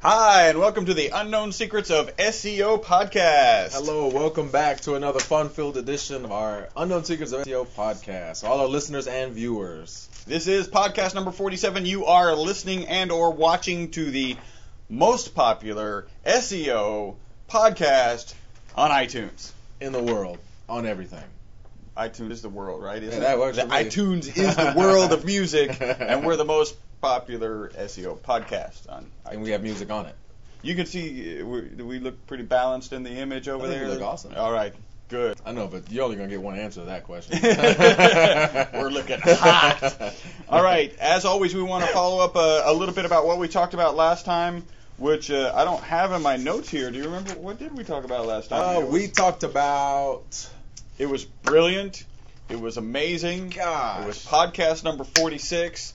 Hi, and welcome to the Unknown Secrets of SEO podcast. Hello, welcome back to another fun-filled edition of our Unknown Secrets of SEO podcast. All our listeners and viewers. This is podcast number 47. You are listening and or watching to the most popular SEO podcast on iTunes. In the world, on everything. iTunes is the world, right? Isn't that works for me. iTunes is the world of music, and we're the most popular SEO podcast on iTunes. And we have music on it. You can see we look pretty balanced in the image over there. We look awesome. All right, good. I know, but you're only going to get one answer to that question. We're looking hot. All right, as always, we want to follow up a little bit about what we talked about last time, which I don't have in my notes here. Do you remember? What did we talk about last time? We talked about... It was brilliant. It was amazing. Gosh. It was podcast number 46.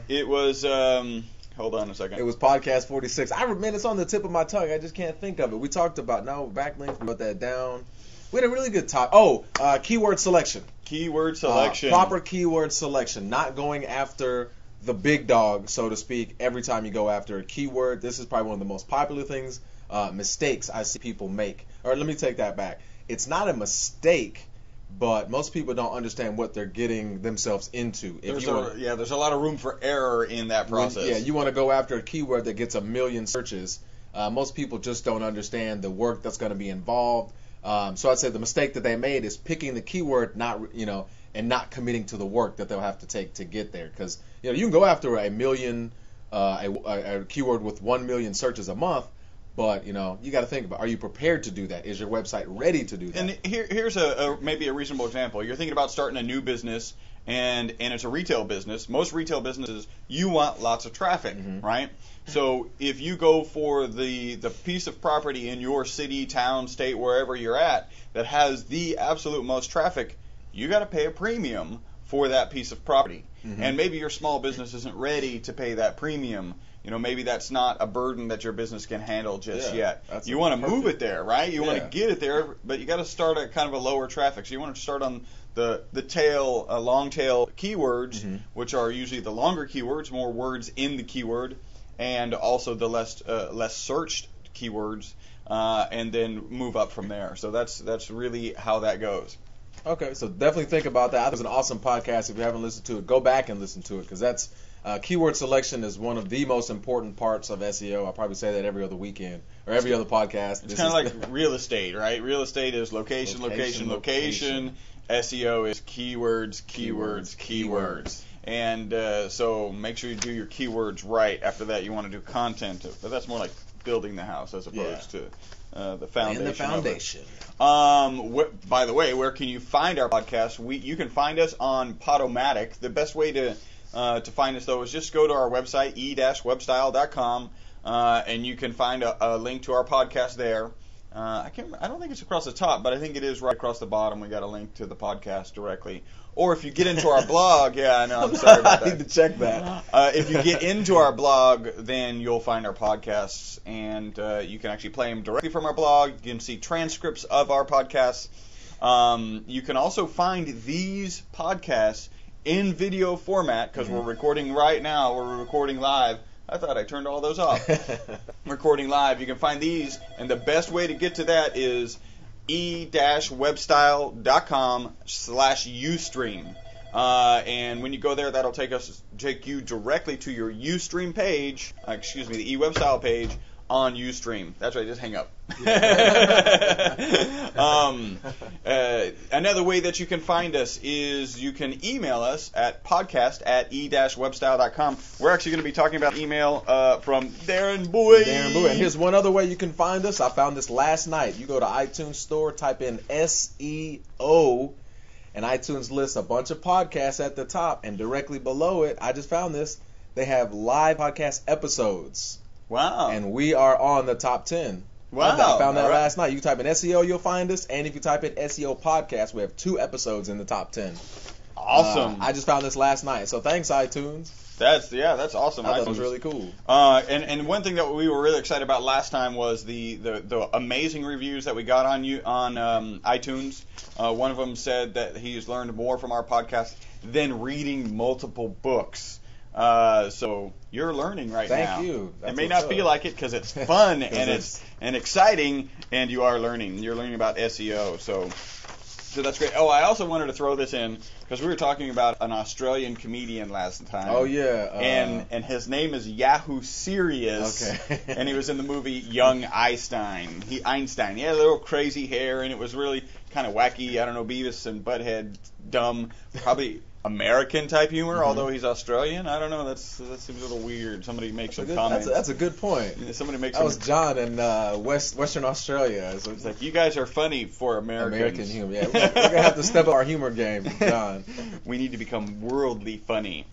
It was, hold on a second. It was podcast 46. Man, it's on the tip of my tongue. I just can't think of it. We talked about, backlinks, we put that down. We had a really good topic. Keyword selection. Keyword selection. Proper keyword selection. Not going after the big dog, so to speak, every time you go after a keyword. This is probably one of the most popular things, mistakes I see people make. Or let me take that back. It's not a mistake, but most people don't understand what they're getting themselves into. There's a lot of room for error in that process. You want to go after a keyword that gets 1 million searches. Most people just don't understand the work that's going to be involved. So I'd say the mistake that they made is picking the keyword, and not committing to the work that they'll have to take to get there. Because you can go after a million, a keyword with 1 million searches a month. But, you got to think about, are you prepared to do that? Is your website ready to do that? And here's maybe a reasonable example. You're thinking about starting a new business, and it's a retail business. Most retail businesses, you want lots of traffic, right? So if you go for the piece of property in your city, town, state, wherever you're at, that has the absolute most traffic, you got to pay a premium for that piece of property. And maybe your small business isn't ready to pay that premium. Maybe that's not a burden that your business can handle just yet. You want to move it there, right? You want to get it there, but you got to start at kind of a lower traffic. So you want to start on the long tail keywords, which are usually the longer keywords, more words in the keyword, and also the less searched keywords, and then move up from there. So that's really how that goes. Okay, so definitely think about that. I think it's an awesome podcast. If you haven't listened to it, go back and listen to it, because that's keyword selection is one of the most important parts of SEO. I'll probably say that every other weekend or every other podcast. It's kind of like real estate, right? Real estate is location. SEO is keywords. And so make sure you do your keywords right. After that, you want to do content. But that's more like building the house as opposed to the foundation. And the foundation. By the way, where can you find our podcast? You can find us on Podomatic. The best way to find us, though, is just go to our website, e-webstyle.com, and you can find a link to our podcast there. I don't think it's across the top, but I think it is right across the bottom. We got a link to the podcast directly. Or if you get into our blog, I know, I'm sorry about that. I need to check that. If you get into our blog, then you'll find our podcasts, and you can actually play them directly from our blog. You can see transcripts of our podcasts. You can also find these podcasts in video format, because we're recording right now. We're recording live. I thought I turned all those off. Recording live. You can find these, and the best way to get to that is e-webstyle.com/Ustream. And when you go there, that'll take you directly to your Ustream page, the eWebstyle page on Ustream. That's right, just hang up. Another way that you can find us is you can email us at podcast@e-webstyle.com. We're actually going to be talking about email from Darren Boyd. And here's one other way you can find us. I found this last night. You go to iTunes Store, type in SEO, and iTunes lists a bunch of podcasts at the top, and directly below it, I just found this, they have live podcast episodes. Wow. And we are on the top 10. Wow. I found that last night. You type in SEO, you'll find us. And if you type in SEO podcast, we have 2 episodes in the top 10. Awesome. I just found this last night. So thanks, iTunes. That's awesome. I thought it was really cool. And one thing that we were really excited about last time was the amazing reviews that we got on iTunes. One of them said that he's learned more from our podcast than reading multiple books. So you're learning right now. Thank you. It may not feel like it because it's fun and it's exciting, and you are learning. You're learning about SEO. So that's great. Oh, I also wanted to throw this in because we were talking about an Australian comedian last time. Oh yeah. And his name is Yahoo Serious. Okay. And he was in the movie Young Einstein. Einstein. He had a little crazy hair, and it was really kind of wacky. I don't know, Beavis and Butthead, dumb, probably American type humor, although he's Australian. I don't know. That seems a little weird. Somebody makes some comments. That's a good point. Somebody makes. That was John in Western Australia. So it's like, you guys are funny for Americans. American humor. Yeah, we're gonna have to step up our humor game, John. We need to become worldly funny.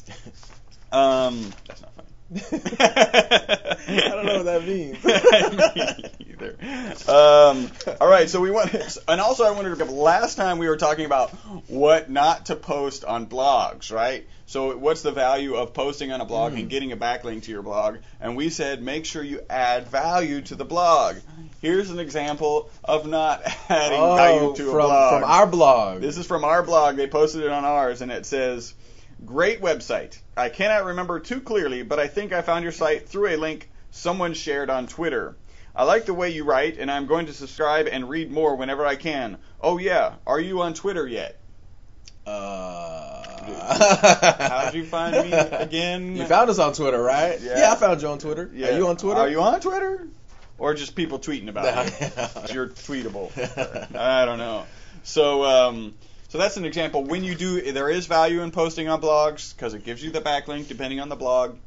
That's not funny. I don't know what that means. Me either. All right, so we want, and also I wanted to. Last time we were talking about what not to post on blogs, right? So what's the value of posting on a blog and getting a backlink to your blog? And we said make sure you add value to the blog. Here's an example of not adding value to a blog. From our blog. This is from our blog. They posted it on ours, and it says, "Great website. I cannot remember too clearly, but I think I found your site through a link someone shared on Twitter. I like the way you write, and I'm going to subscribe and read more whenever I can. Oh yeah, are you on Twitter yet?" How'd you find me again? You found us on Twitter, right? Yeah, I found you on Twitter. Yeah. Are you on Twitter? Are you on Twitter? Or just people tweeting about it? You're tweetable. I don't know. So that's an example. When you do, there is value in posting on blogs because it gives you the backlink depending on the blog.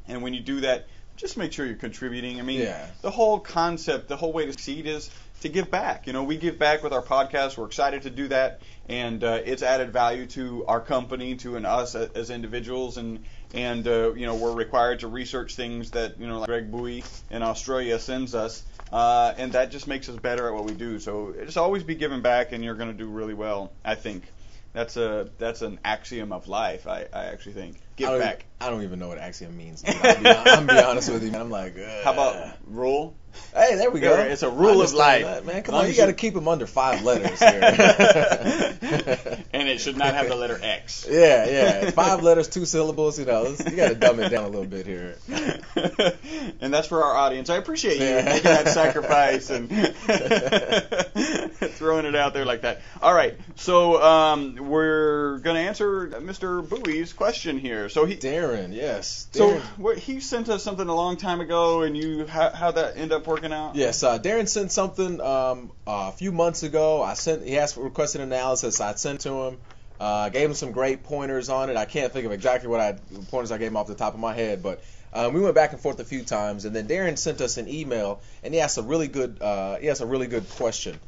And when you do that, just make sure you're contributing. I mean, the whole concept, the whole way to succeed is to give back. You know, we give back with our podcast. We're excited to do that, and it's added value to our company, to us as individuals, and you know, we're required to research things that, you know, like Greg Bowie in Australia sends us, and that just makes us better at what we do. So just always be giving back, and you're going to do really well. I think that's an axiom of life. I actually think give back. I don't even know what axiom means. I'm be honest with you, man. I'm like, how about rule? Hey, there we go. It's a rule of life, that, man. Come on, you got to keep them under 5 letters here. And it should not have the letter X. Yeah. 5 letters, 2 syllables. You know, you got to dumb it down a little bit here. And that's for our audience. I appreciate you making that sacrifice and throwing it out there like that. All right, so we're going to answer Mr. Bowie's question here. So Darren, yes. Darren. So he sent us something a long time ago, and how'd that end up working out? Yes, Darren sent something a few months ago. He requested analysis. I sent to him. Gave him some great pointers on it. I can't think of exactly what pointers I gave him off the top of my head, but we went back and forth a few times, and then Darren sent us an email, and he asked a really good question.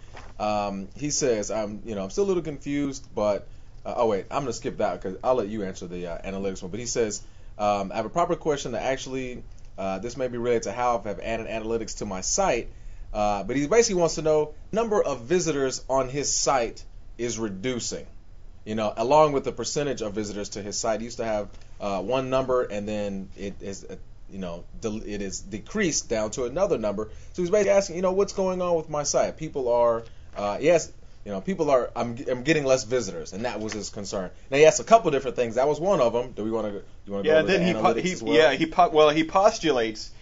He says, I'm still a little confused, but I'm gonna skip that because I'll let you answer the analytics one. But he says, I have a proper question that actually this may be related to how I've added analytics to my site, but he basically wants to know number of visitors on his site is reducing. You know, along with the percentage of visitors to his site. He used to have one number, and then it is decreased down to another number. So he's basically asking, what's going on with my site? People are, I'm getting less visitors, and that was his concern. Now he asked a couple different things. That was one of them. Do we want to go over the analytics as well? He postulates.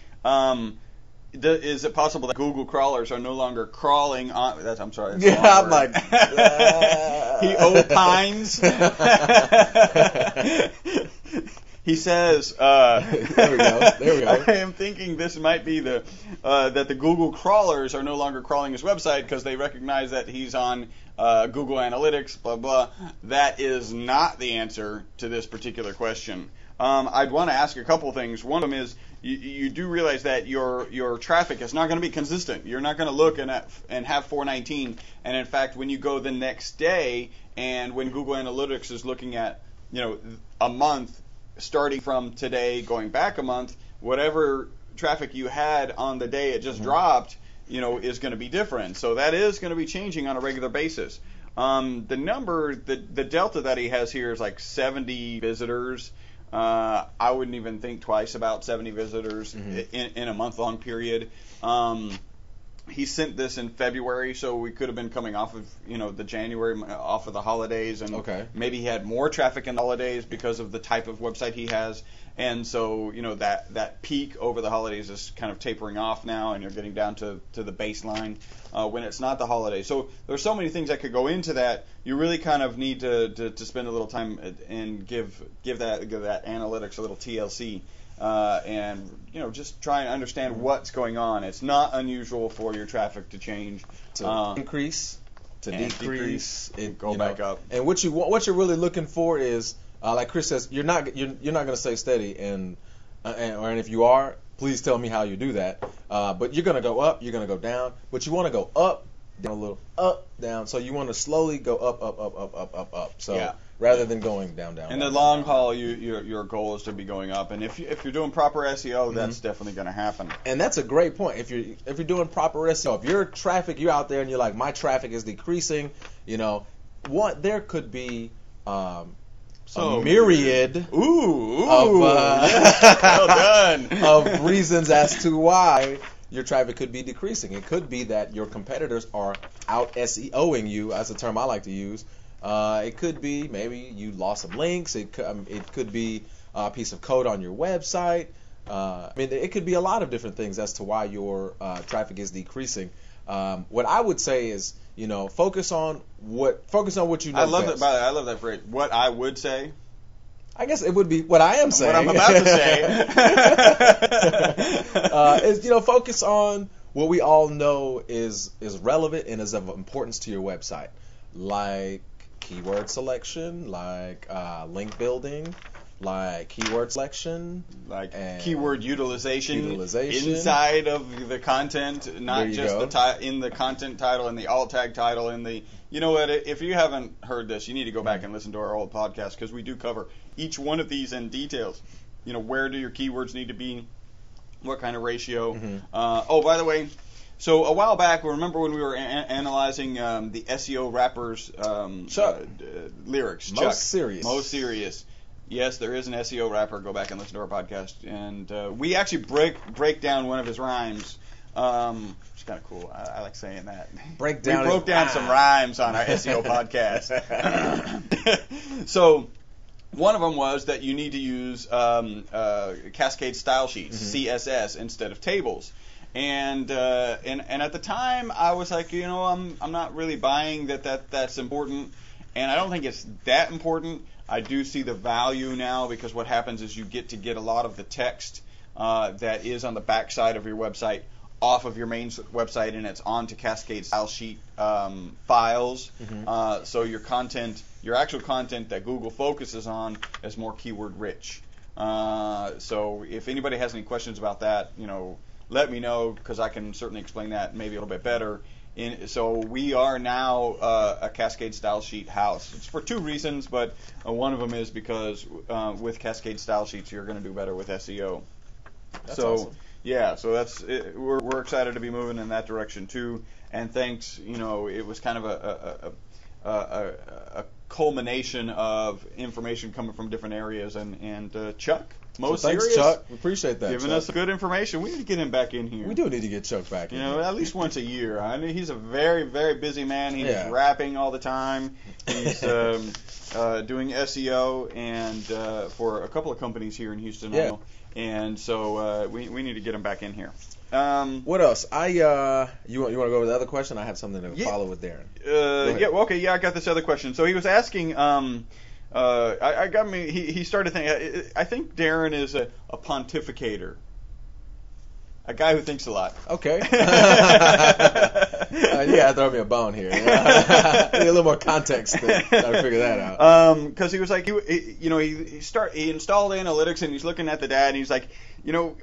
Is it possible that Google crawlers are no longer crawling on? I'm sorry. I'm like. He opines. He says. There we go. I am thinking this might be that the Google crawlers are no longer crawling his website because they recognize that he's on Google Analytics. Blah blah. That is not the answer to this particular question. I'd want to ask a couple things. One of them is you do realize that your traffic is not going to be consistent. You're not going to look and have 419, and in fact, when you go the next day, and when Google Analytics is looking at a month starting from today, going back a month, whatever traffic you had on the day it just dropped, is going to be different. So that is going to be changing on a regular basis. The number, the delta that he has here is like 70 visitors. I wouldn't even think twice about 70 visitors in a month-long period. he sent this in February, so we could have been coming off of the January, off of the holidays, and maybe he had more traffic in the holidays because of the type of website he has. And so, that peak over the holidays is kind of tapering off now, and you're getting down to the baseline when it's not the holidays. So there's so many things that could go into that. You really kind of need to spend a little time and give that analytics a little TLC, and just try and understand what's going on. It's not unusual for your traffic to change, to increase, to decrease, go back up. And what you're really looking for is, like Chris says, you're not going to stay steady, and if you are, please tell me how you do that. But you're going to go up, you're going to go down, but you want to go up, down a little, up, down. So you want to slowly go up. So rather than going down. In the long haul, your goal is to be going up, and if you're doing proper SEO, that's definitely going to happen. And that's a great point. If you're doing proper SEO, if your traffic, you're out there and you're like, my traffic is decreasing, there could be a myriad of well done. of reasons as to why your traffic could be decreasing. It could be that your competitors are out SEOing you. That's a term I like to use. It could be maybe you lost some links. It could be a piece of code on your website. It could be a lot of different things as to why your traffic is decreasing. What I would say is, focus on what you know. I love best. that. By the way, I love that phrase. What I would say. I guess it would be what I am saying. What I'm about to say. Is focus on what we all know is relevant and is of importance to your website, like keyword selection, like link building, like keyword selection, like keyword utilization inside of the content, not just in the content title and the alt tag title and the. You know what? If you haven't heard this, you need to go back and listen to our old podcast, because we do cover each one of these in details. Where do your keywords need to be? What kind of ratio? By the way, so a while back, remember when we were analyzing the SEO rappers' lyrics? Most serious. Yes, there is an SEO rapper. Go back and listen to our podcast, and we actually break down one of his rhymes. It's kind of cool. I like saying that. We broke down some rhymes on our SEO podcast. So one of them was that you need to use Cascade style sheets, CSS, instead of tables. And at the time, I was like, I'm not really buying that's important, and I don't think it's that important. I do see the value now, because what happens is you get a lot of the text that is on the backside of your website off of your main website, and it's onto Cascade style sheet files. So your actual content that Google focuses on is more keyword rich. So if anybody has any questions about that, let me know, because I can certainly explain that maybe a little bit better. So we are now a Cascade style sheet house. It's for two reasons, but one of them is because with Cascade style sheets, you're going to do better with SEO. That's awesome. Yeah, so that's it. We're excited to be moving in that direction too. And thanks, it was kind of a culmination of information coming from different areas, and Chuck. Thanks, Chuck. We appreciate that. Giving us good information. We need to get him back in here. We do need to get Chuck back in here. At least once a year. I mean, he's a very, very busy man. He's rapping all the time. He's doing SEO and for a couple of companies here in Houston. Yeah. And so we need to get him back in here. What else? You want to go over the other question? I have something to follow with Darren. I got this other question. So he was asking. He started thinking. I think Darren is a pontificator. A guy who thinks a lot. Okay. You gotta throw me a bone here. I need a little more context to try to figure that out. Because he was like, he installed analytics and he's looking at the data and he's like,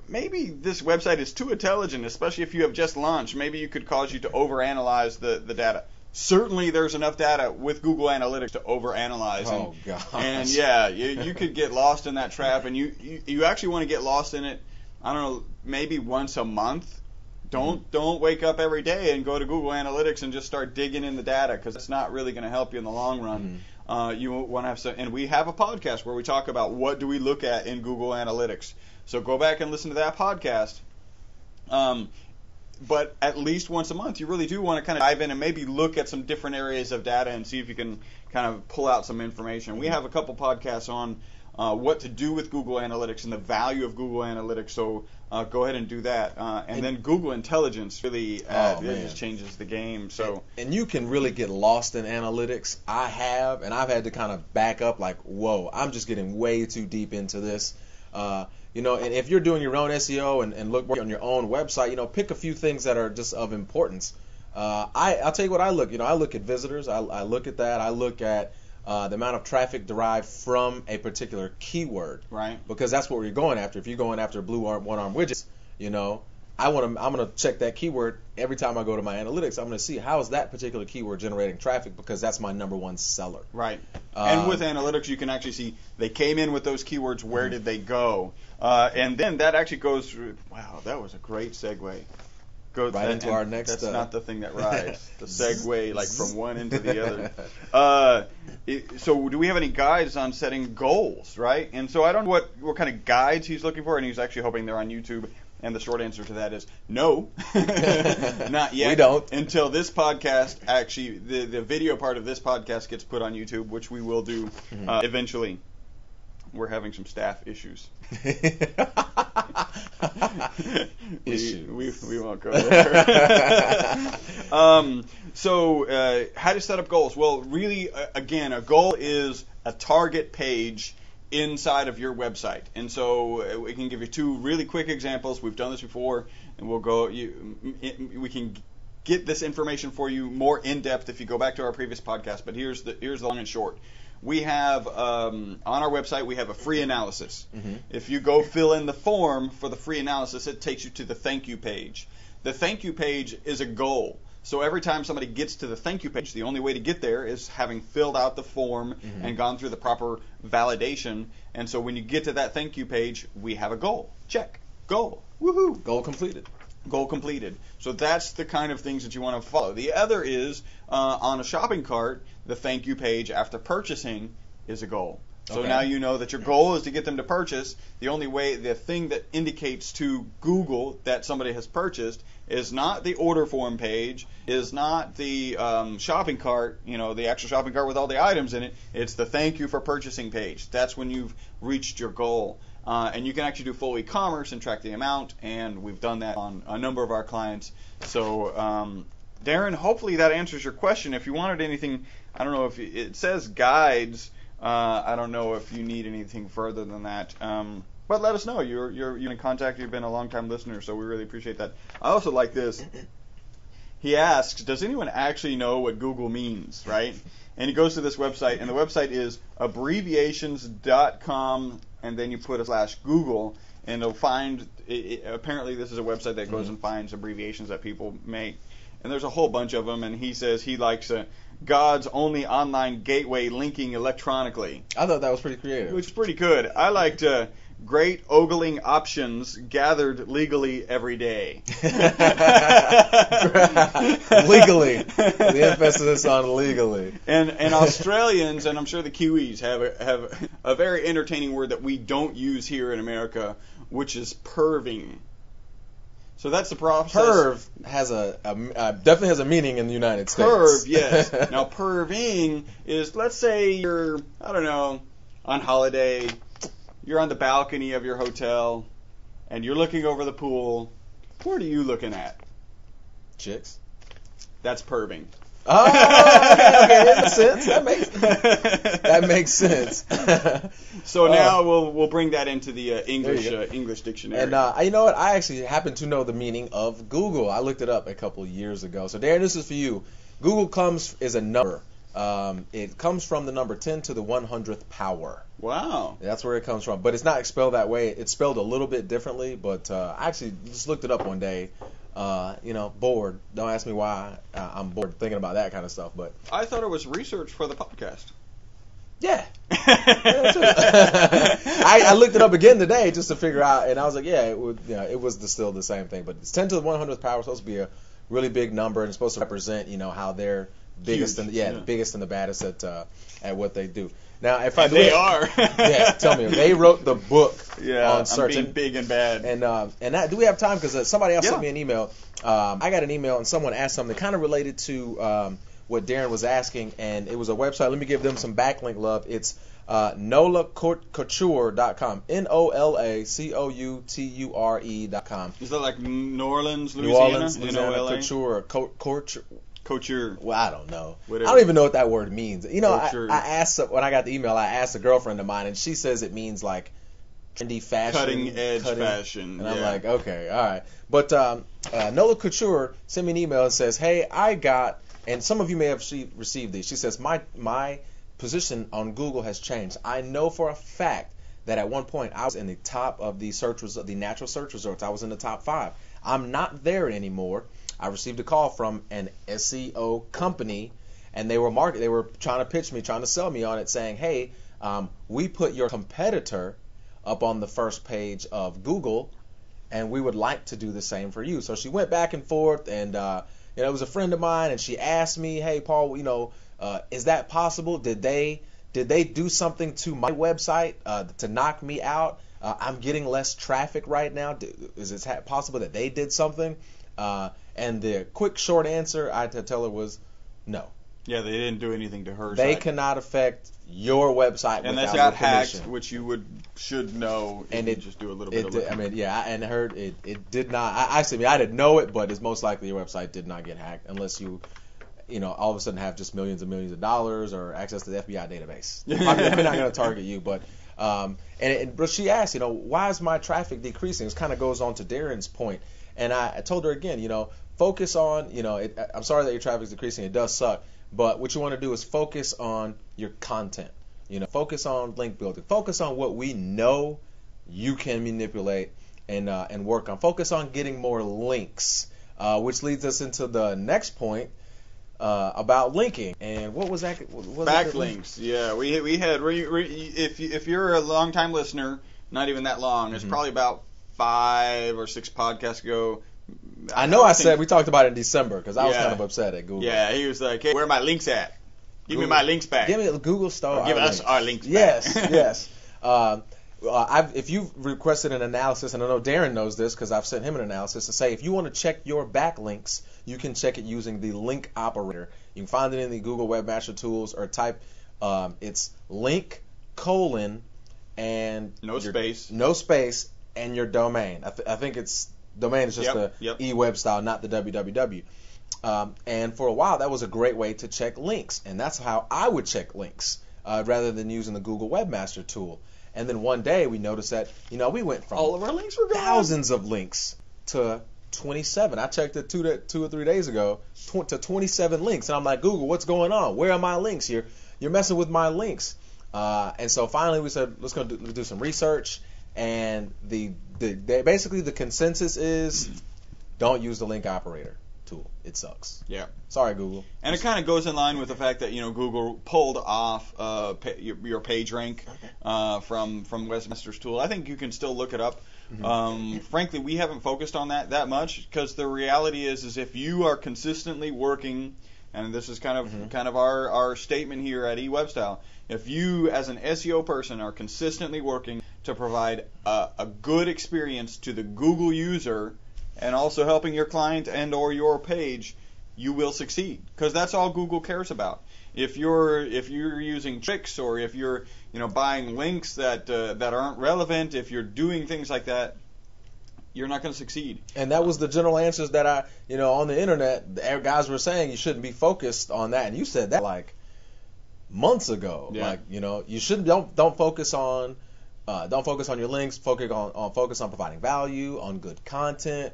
maybe this website is too intelligent, especially if you have just launched. Maybe it could cause you to overanalyze the data. Certainly, there's enough data with Google Analytics to overanalyze. Oh gosh. And you could get lost in that trap, and you actually want to get lost in it. I don't know, maybe once a month. Don't wake up every day and go to Google Analytics and just start digging in the data, because it's not really going to help you in the long run. You want to have some, and we have a podcast where we talk about what do we look at in Google Analytics. So go back and listen to that podcast. but at least once a month, you really do want to kind of dive in and maybe look at some different areas of data and see if you can kind of pull out some information. We have a couple podcasts on what to do with Google Analytics and the value of Google Analytics, so go ahead and do that. And then Google Intelligence really it just changes the game. So and you can really get lost in analytics. I've had to kind of back up like, whoa, I'm just getting way too deep into this. And if you're doing your own SEO and look on your own website, pick a few things that are just of importance. I'll tell you what I look. I look at visitors. I look at that. I look at the amount of traffic derived from a particular keyword, right? Because that's what we're going after. If you're going after blue one-arm widgets, I'm gonna check that keyword every time I go to my analytics. I'm gonna see how is that particular keyword generating traffic, because that's my number one seller. Right. And with analytics, you can actually see they came in with those keywords. Where did they go? And then that actually goes through. Wow, that was a great segue. Right into our next. That's not the thing that rides. The segue, like from one into the other. So, do we have any guides on setting goals? Right. And so I don't know what kind of guides he's looking for, and he's actually hoping they're on YouTube. And the short answer to that is no, not yet. We don't. Until this podcast, actually, the video part of this podcast gets put on YouTube, which we will do eventually. We're having some staff issues. We won't go there. So how to set up goals? Well, really, again, a goal is a target page inside of your website. And so we can give you two really quick examples. We've done this before, and we'll go. We can get this information for you more in depth if you go back to our previous podcast. But here's the long and short. We have on our website we have a free analysis. Mm-hmm. If you go fill in the form for the free analysis, it takes you to the thank you page. The thank you page is a goal. So every time somebody gets to the thank you page, the only way to get there is having filled out the form and gone through the proper validation. And so when you get to that thank you page, we have a goal. Check. Goal. Woohoo. Goal completed. Goal completed. So that's the kind of things that you want to follow. The other is on a shopping cart, the thank you page after purchasing is a goal. So now you know that your goal is to get them to purchase. The thing that indicates to Google that somebody has purchased is not the order form page, is not the shopping cart, the actual shopping cart with all the items in it. It's the thank you for purchasing page. That's when you've reached your goal. And you can actually do full e-commerce and track the amount, and we've done that on a number of our clients. So, Darren, hopefully that answers your question. If you wanted anything, I don't know if it says guides. I don't know if you need anything further than that. But let us know. You're in contact. You've been a long-time listener, so we really appreciate that. I also like this. He asks, does anyone actually know what Google means, right? And he goes to this website, and the website is abbreviations.com, and then you put a /Google, and it'll find, apparently this is a website that goes and finds abbreviations that people make. And there's a whole bunch of them, and he says he likes God's only online gateway linking electronically. I thought that was pretty creative. Which is pretty good. I liked great ogling options gathered legally every day. Legally. The emphasis on legally. And Australians, and I'm sure the Kiwis, have a very entertaining word that we don't use here in America, which is perving. So that's the process. Perv has definitely has a meaning in the United States. Perv, yes. Now, perving is, let's say you're, I don't know, on holiday, you're on the balcony of your hotel, and you're looking over the pool. What are you looking at? Chicks. That's perving. Oh, okay, that makes sense. That makes sense. So now we'll bring that into the English dictionary. And you know what? I actually happen to know the meaning of Google. I looked it up a couple years ago. So Darren, this is for you. Google is a number. It comes from the number 10 to the 100th power. Wow. That's where it comes from. But it's not spelled that way. It's spelled a little bit differently. But I actually just looked it up one day. Bored. Don't ask me why. I'm bored thinking about that kind of stuff. But I thought it was research for the podcast. Yeah. I looked it up again today just to figure out, and I was like, yeah, it was still the same thing. But it's 10 to the 100th power. It's supposed to be a really big number, and it's supposed to represent, how they're biggest Huge, the biggest and the baddest at what they do. Now, if and they are. Yeah, tell me, they wrote the book on search. I'm being big and bad. And that, do we have time? Because somebody else sent me an email. I got an email and someone asked something kind of related to what Darren was asking, and it was a website. Let me give them some backlink love. It's NOLACouture.com. NOLACOUTURE.com. Is that like New Orleans, New Louisiana? Orleans, Louisiana, NOLA? Couture. Couture. Well, I don't know. Whatever. I don't even know what that word means. You know, Couture. I asked, when I got the email, I asked a girlfriend of mine, and she says it means like trendy fashion. Cutting edge fashion. And I'm like, okay, all right. But Nola Couture sent me an email and says, hey, I got, and some of you may have received these. She says, my position on Google has changed. I know for a fact that at one point I was in the top of the the natural search results. I was in the top 5. I'm not there anymore. I received a call from an SEO company, and they were trying to pitch me, trying to sell me on it, saying, hey, we put your competitor up on the first page of Google, and we would like to do the same for you. So she went back and forth, and it was a friend of mine, and she asked me, hey, Paul, is that possible? Did they do something to my website to knock me out? I'm getting less traffic right now. Is it possible that they did something? And the quick short answer I had to tell her was no. Yeah, they didn't do anything to her. They site. cannot affect your website and without that's got your hacked, permission. which you should know. And it just do a little bit of I mean, yeah, and heard it did not. I didn't know it, but it's most likely your website did not get hacked unless you all of a sudden have just millions and millions of dollars or access to the FBI database. They're not going to target you, but but she asked, why is my traffic decreasing? This kind of goes on to Darren's point, and I told her again, focus on, I'm sorry that your traffic is decreasing. It does suck, but what you want to do is focus on your content. Focus on link building. Focus on what we know you can manipulate and work on. Focus on getting more links, which leads us into the next point. About linking, and what was that? Backlinks. Yeah, we had. If you're a long time listener, not even that long. It's probably about 5 or 6 podcasts ago. I know. We talked about it in December because I was kind of upset at Google. Yeah, he was like, "Hey, where are my links at? Give me my links back. Give me Google Star. Give us our links back." Yes. If you've requested an analysis, and I know Darren knows this because I've sent him an analysis to say if you want to check your backlinks, you can check it using the link operator. You can find it in the Google Webmaster Tools or type it's link : and no space and your domain. I think it's domain is just the eWeb style, not the www. And for a while that was a great way to check links, and that's how I would check links rather than using the Google Webmaster Tool. And then one day we noticed that, we went from all of our links were gone. Thousands of links to 27. I checked it 2 or 3 days ago to 27 links. And I'm like, Google, what's going on? Where are my links? You're messing with my links. And so finally we said, let's go do some research. And basically the consensus is don't use the link operator tool. It sucks. Yeah. Sorry, Google. And it kind of goes in line with the fact that Google pulled off your page rank from Webmaster's Tool. I think you can still look it up. Frankly, we haven't focused on that much because the reality is if you are consistently working, and this is kind of our statement here at eWebStyle, if you as an SEO person are consistently working to provide a good experience to the Google user and also helping your client and or your page, you will succeed because that's all Google cares about. If you're using tricks or if you're buying links that aren't relevant, if you're doing things like that, you're not going to succeed. And that was the general answers that on the internet, the guys were saying you shouldn't be focused on that, and you said that like months ago. Yeah. Like you shouldn't don't focus on your links. Focus on providing value, on good content.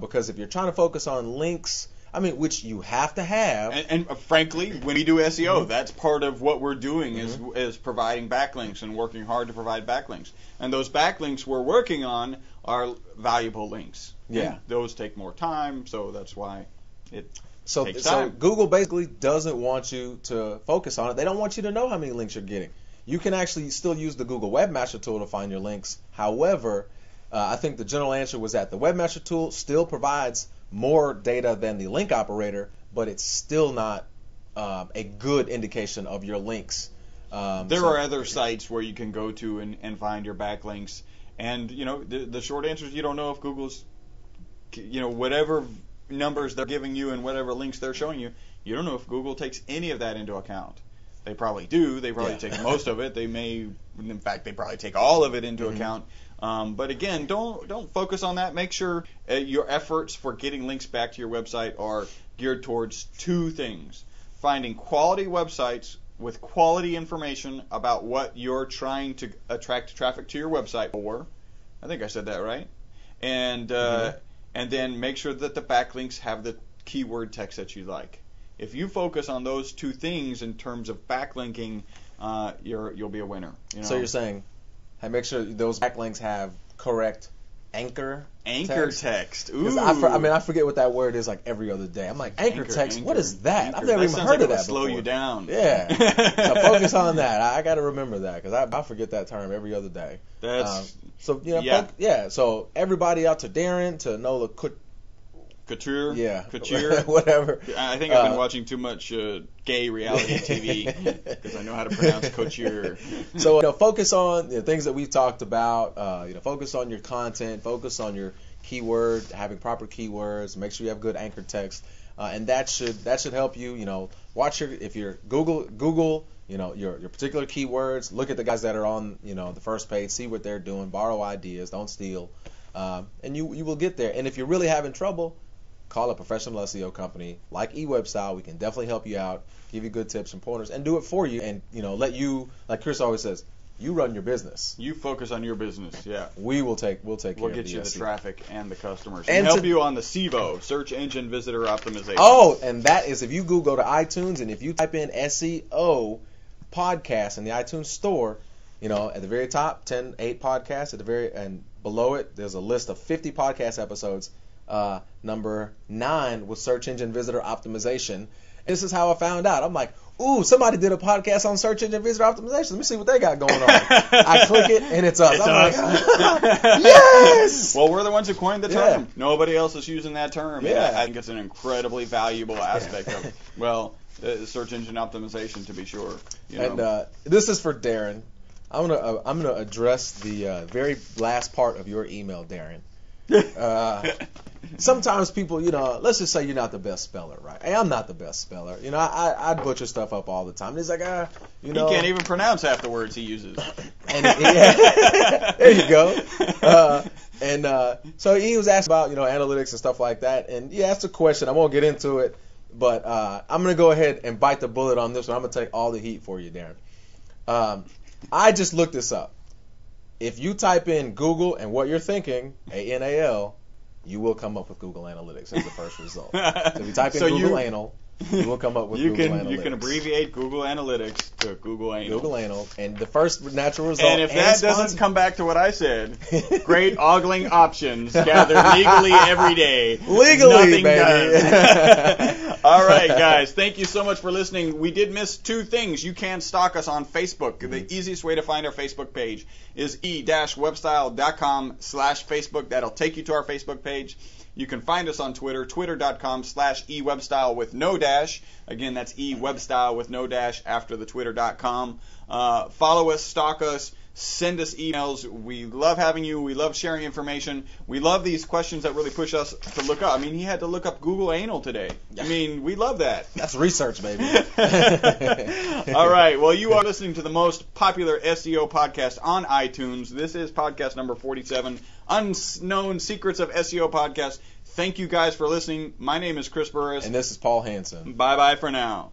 Because if you're trying to focus on links, which you have to have. And frankly, when we do SEO, that's part of what we're doing is providing backlinks and working hard to provide backlinks. And those backlinks we're working on are valuable links. Yeah. And those take more time, so that's why it takes time. So Google basically doesn't want you to focus on it. They don't want you to know how many links you're getting. You can actually still use the Google Webmaster Tool to find your links. However, I think the general answer was that the Webmaster Tool still provides more data than the link operator, but it's still not a good indication of your links. There are other sites where you can go to and find your backlinks. And, the short answer is you don't know if Google's, whatever numbers they're giving you and whatever links they're showing you, you don't know if Google takes any of that into account. They probably do. They probably take most of it. They may, in fact, they probably take all of it into account. But again, don't focus on that. Make sure your efforts for getting links back to your website are geared towards two things: finding quality websites with quality information about what you're trying to attract traffic to your website for. I think I said that right. And then make sure that the backlinks have the keyword text that you like. If you focus on those two things in terms of backlinking, you'll be a winner. So you're saying, make sure those backlinks have correct anchor text. Ooh. Because I forget what that word is like every other day. I'm like, anchor text. What is that? I've never even heard of that before. Slow you down. Yeah. So focus on that. I got to remember that because I forget that term every other day. So everybody out to Darren, to Nola Couture, whatever. I think I've been watching too much gay reality TV because I know how to pronounce couture. So focus on the things that we've talked about. Focus on your content. Focus on your keyword, having proper keywords. Make sure you have good anchor text, and that should help you. Watch if you're Google. Your particular keywords. Look at the guys that are on the first page. See what they're doing. Borrow ideas. Don't steal. And you will get there. And if you're really having trouble, call a professional SEO company like eWebStyle. We can definitely help you out, give you good tips and pointers, and do it for you. And let you, like Chris always says, you run your business. You focus on your business. Yeah. We'll take care of We'll get you the traffic and the customers, and help you on the SEVO, search engine visitor optimization. Oh, and that is if you go to iTunes and if you type in SEO podcast in the iTunes store, at the very top, 8 podcasts and below it, there's a list of 50 podcast episodes. Number 9 was search engine visitor optimization. This is how I found out. I'm like, ooh, somebody did a podcast on search engine visitor optimization. Let me see what they got going on. I click it and it's up. I'm like, yes! Well, we're the ones who coined the term. Yeah. Nobody else is using that term. Yeah. I think it's an incredibly valuable aspect of search engine optimization, to be sure. And this is for Darren. I'm gonna address the very last part of your email, Darren. Sometimes people, let's just say you're not the best speller, right? Hey, I'm not the best speller. I butcher stuff up all the time. It's like, he can't even pronounce half the words he uses. And there you go. So he was asked about, analytics and stuff like that. And he asked a question. I won't get into it, but I'm going to go ahead and bite the bullet on this one. I'm going to take all the heat for you, Darren. I just looked this up. If you type in Google and what you're thinking, ANAL, you will come up with Google Analytics as the first result. So if you type in Google Anal, you will come up with Google Analytics. You can abbreviate Google Analytics to Google Anal. Google Anal, and the first natural result. And if that doesn't come back to what I said, great ogling options gathered legally every day. Legally, nothing baby. Done. All right, guys. Thank you so much for listening. We did miss 2 things. You can stalk us on Facebook. The easiest way to find our Facebook page is e-webstyle.com/Facebook. That'll take you to our Facebook page. You can find us on Twitter, twitter.com/eWebstyle with no dash. Again, that's eWebstyle with no dash after the twitter.com. Follow us, stalk us, send us emails. We love having you. We love sharing information. We love these questions that really push us to look up. He had to look up Google Anal today. We love that. That's research, baby. All right. Well, you are listening to the most popular SEO podcast on iTunes. This is podcast number 47, Unknown Secrets of SEO Podcast. Thank you guys for listening. My name is Chris Burris. And this is Paul Hansen. Bye-bye for now.